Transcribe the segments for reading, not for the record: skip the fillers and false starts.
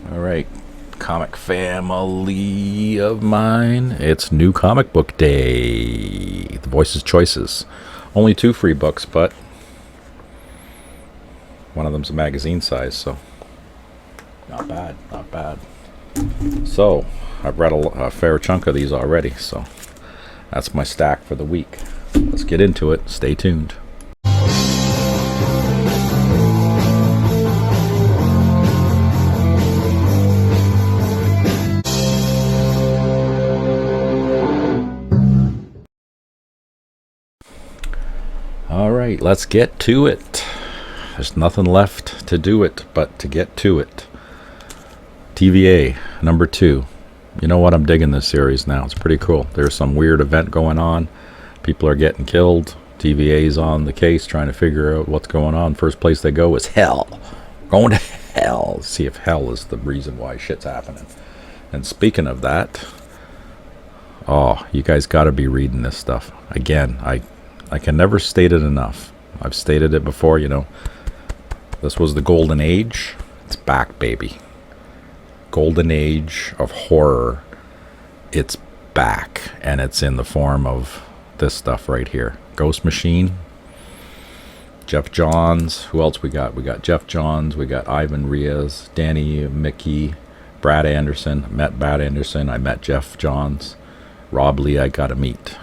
All right, comic family of mine. It's new comic book day. The Voices Choices. Only 2 free books, but one of them's a magazine size, so not bad, not bad. So I've read a fair chunk of these already, so that's my stack for the week. Let's get into it. Stay tuned. All right, let's get to it. There's nothing left to do it but to get to it. TVA number 2. You know what? I'm digging this series now. It's pretty cool. There's some weird event going on. People are getting killed. TVA's on the case trying to figure out what's going on. First place they go is hell. Going to hell. See if hell is the reason why shit's happening. And speaking of that, oh, you guys got to be reading this stuff. Again, I can never state it enough. I've stated it before, you know. This was the golden age. It's back, baby. Golden age of horror. It's back. And it's in the form of this stuff right here. Ghost Machine. Jeff Johns. Who else we got? We got Jeff Johns. We got Ivan Riaz. Danny Mickey. Brad Anderson. I met Brad Anderson. I met Jeff Johns. Rob Lee I got to meet.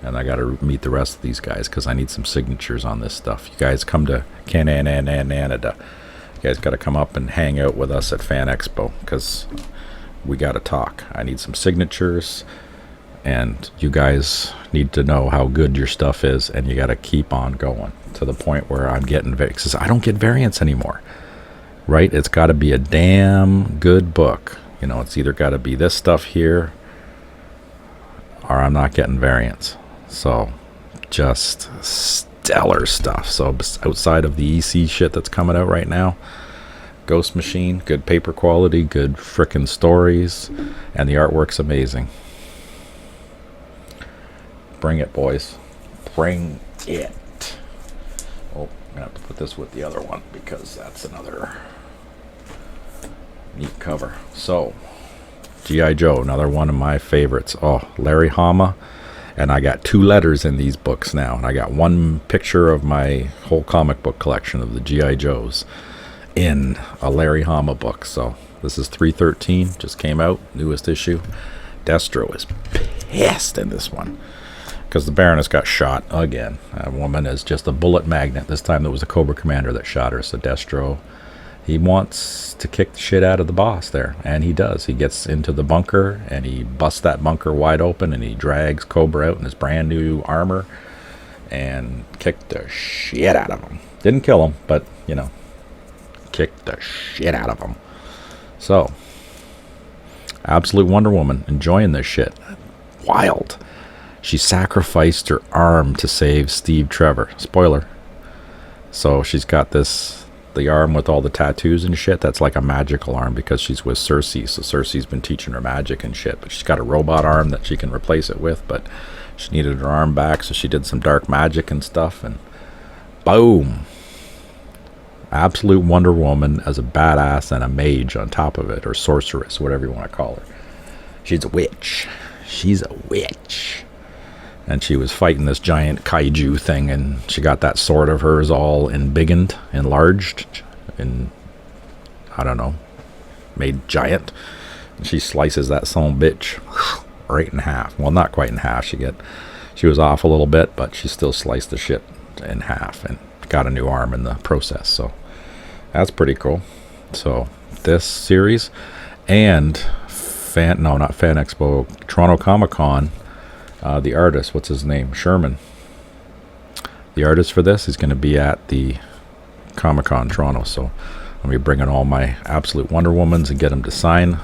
And I got to meet the rest of these guys because I need some signatures on this stuff. You guys come to Canada. You guys got to come up and hang out with us at Fan Expo because we got to talk. I need some signatures, and you guys need to know how good your stuff is, and you got to keep on going to the point where I'm getting because I don't get variants anymore, right? It's got to be a damn good book. You know, it's either got to be this stuff here or I'm not getting variants. So just stellar stuff. So outside of the EC shit that's coming out right now, Ghost Machine, good paper quality, good frickin' stories, and the artwork's amazing. Bring it, boys. Bring it. Oh, I'm gonna have to put this with the other one because that's another neat cover. So G.I. Joe, another one of my favorites. Oh, Larry Hama. And I got 2 letters in these books now. And I got 1 picture of my whole comic book collection of the G.I. Joes in a Larry Hama book. So this is 313. Just came out. Newest issue. Destro is pissed in this one. Because the Baroness got shot again. A woman is just a bullet magnet. This time it was the Cobra Commander that shot her. So Destro, he wants to kick the shit out of the boss there, and he does. He gets into the bunker, and he busts that bunker wide open, and he drags Cobra out in his brand new armor, and kicked the shit out of him. Didn't kill him, but, you know, kicked the shit out of him. So, Absolute Wonder Woman, enjoying this shit. Wild. She sacrificed her arm to save Steve Trevor. Spoiler. So she's got the arm with all the tattoos and shit, that's like a magical arm because she's with Cersei. So Cersei's been teaching her magic and shit, but she's got a robot arm that she can replace it with, but she needed her arm back, so she did some dark magic and stuff, and boom. Absolute Wonder Woman as a badass and a mage on top of it, or sorceress, whatever you want to call her. She's a witch. She's a witch. And she was fighting this giant kaiju thing, and she got that sword of hers all enlarged, and I don't know, made giant. And she slices that son bitch right in half. Well, not quite in half. She was off a little bit, but she still sliced the shit in half and got a new arm in the process. So that's pretty cool. So this series and not Fan Expo, Toronto Comic Con. The artist, what's his name? Sherman. The artist for this is going to be at the Comic-Con Toronto. So I'll be bringing all my Absolute Wonder Womans and get them to sign.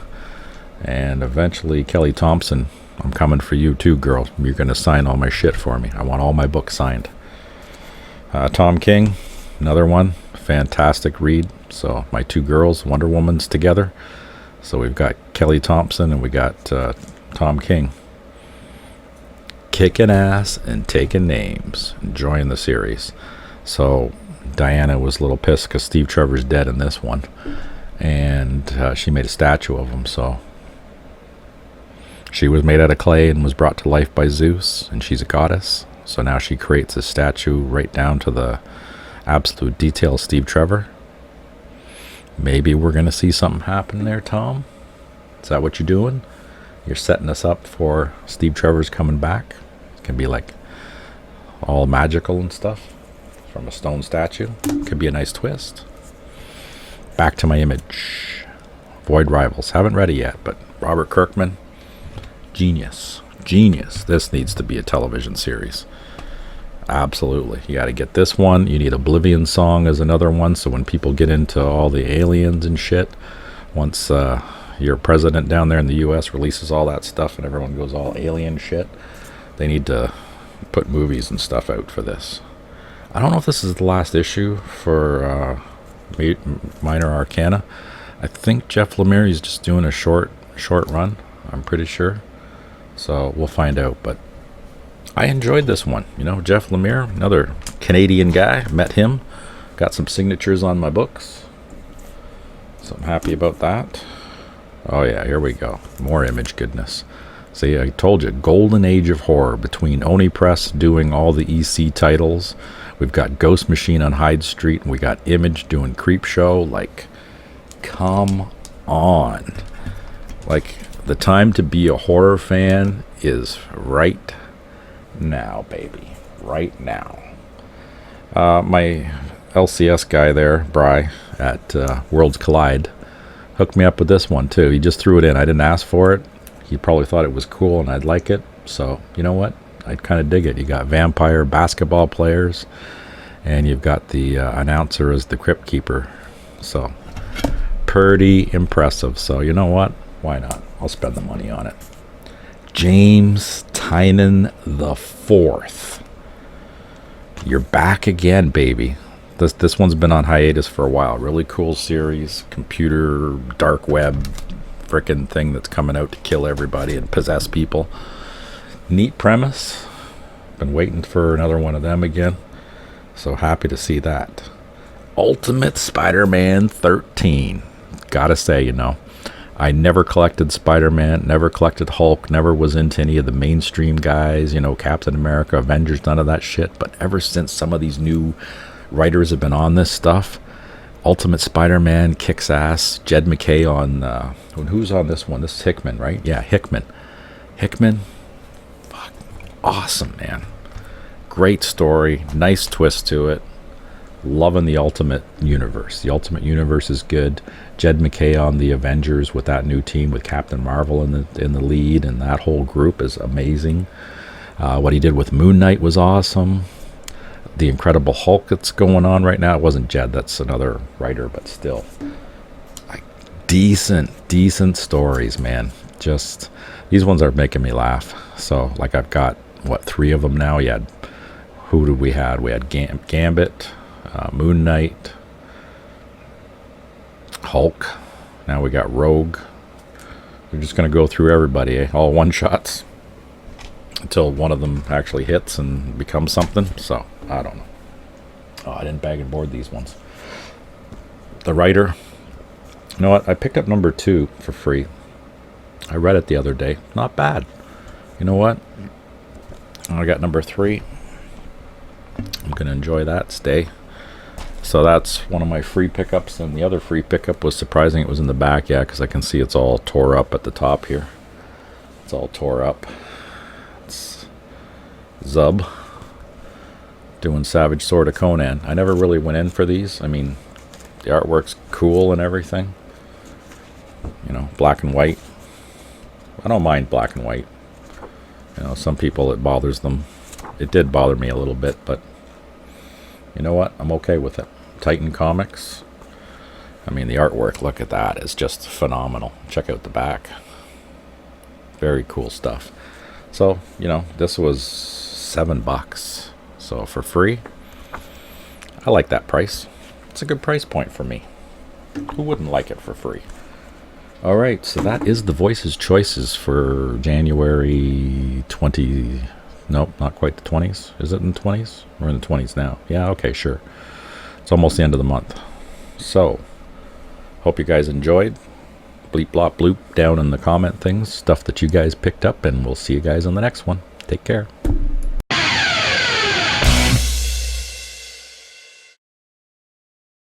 And eventually, Kelly Thompson, I'm coming for you too, girl. You're going to sign all my shit for me. I want all my books signed. Tom King, another one. Fantastic read. So my 2 girls, Wonder Womans together. So we've got Kelly Thompson and we got Tom King. Kicking ass and taking names, enjoying the series. So Diana was a little pissed because Steve Trevor's dead in this one, and she made a statue of him. So she was made out of clay and was brought to life by Zeus, and she's a goddess. So now she creates a statue right down to the absolute detail of Steve Trevor. Maybe we're going to see something happen there, Tom. Is that what you're doing? You're setting us up for Steve Trevor's coming back. It can be like all magical and stuff from a stone statue. Could be a nice twist. Back to my image. Void Rivals. Haven't read it yet, but Robert Kirkman. Genius. Genius. This needs to be a television series. Absolutely. You got to get this one. You need Oblivion Song as another one, so when people get into all the aliens and shit, once your president down there in the U.S. releases all that stuff and everyone goes all alien shit, they need to put movies and stuff out for this. I don't know if this is the last issue for Minor Arcana. I think Jeff Lemire is just doing a short run. I'm pretty sure. So we'll find out, but I enjoyed this one. You know, Jeff Lemire, another Canadian guy. Met him. Got some signatures on my books. So I'm happy about that. Oh yeah, here we go. More image goodness. See, I told you, golden age of horror between Oni Press doing all the EC titles. We've got Ghost Machine on Hyde Street, and we got Image doing Creep Show. Like, come on. Like, the time to be a horror fan is right now, baby. Right now. My LCS guy there, Bry, at Worlds Collide, hooked me up with this one, too. He just threw it in. I didn't ask for it. He probably thought it was cool and I'd like it. So, you know what? I kind of dig it. You got vampire basketball players, and you've got the announcer as the Crypt Keeper. So, pretty impressive. So, you know what? Why not? I'll spend the money on it. James Tynan the Fourth. You're back again, baby. This one's been on hiatus for a while. Really cool series. Computer, dark web, frickin' thing that's coming out to kill everybody and possess people. Neat premise. Been waiting for another one of them again. So happy to see that. Ultimate Spider-Man 13. Gotta say, you know, I never collected Spider-Man, never collected Hulk, never was into any of the mainstream guys, you know, Captain America, Avengers, none of that shit. But ever since some of these new writers have been on this stuff, Ultimate Spider-Man kicks ass. Jed MacKay on, who's on this one? This is Hickman, right? Yeah, Hickman. Fuck, awesome, man. Great story, nice twist to it. Loving the Ultimate Universe. The Ultimate Universe is good. Jed MacKay on the Avengers with that new team with Captain Marvel in the lead, and that whole group is amazing. What he did with Moon Knight was awesome. The Incredible Hulk that's going on right now. It wasn't Jed, that's another writer, but still. Like, decent stories, man. Just, these ones are making me laugh. So, like, I've got, 3 of them now? Who did we had? We had Gambit, Moon Knight, Hulk. Now we got Rogue. We're just going to go through everybody, all one-shots until one of them actually hits and becomes something. So, I don't know. Oh, I didn't bag and board these ones. The writer. You know what? I picked up number 2 for free. I read it the other day. Not bad. You know what? I got number 3. I'm going to enjoy that. Stay. So that's one of my free pickups, and the other free pickup was surprising it was in the back, yeah, because I can see it's all tore up at the top here. It's all tore up. It's Zub doing Savage Sword of Conan. I never really went in for these. I mean, the artwork's cool and everything. You know, black and white. I don't mind black and white. You know, some people it bothers them. It did bother me a little bit, but you know what? I'm okay with it. Titan Comics. I mean, the artwork, look at that. It's just phenomenal. Check out the back. Very cool stuff. So, you know, this was $7. So for free, I like that price. It's a good price point for me. Who wouldn't like it for free? All right, so that is the Voices Choices for January 20... Nope, not quite the 20s. Is it in the 20s? We're in the 20s now. Yeah, okay, sure. It's almost the end of the month. So, Hope you guys enjoyed. Bleep, blop, bloop down in the comment things, stuff that you guys picked up, and we'll see you guys on the next one. Take care.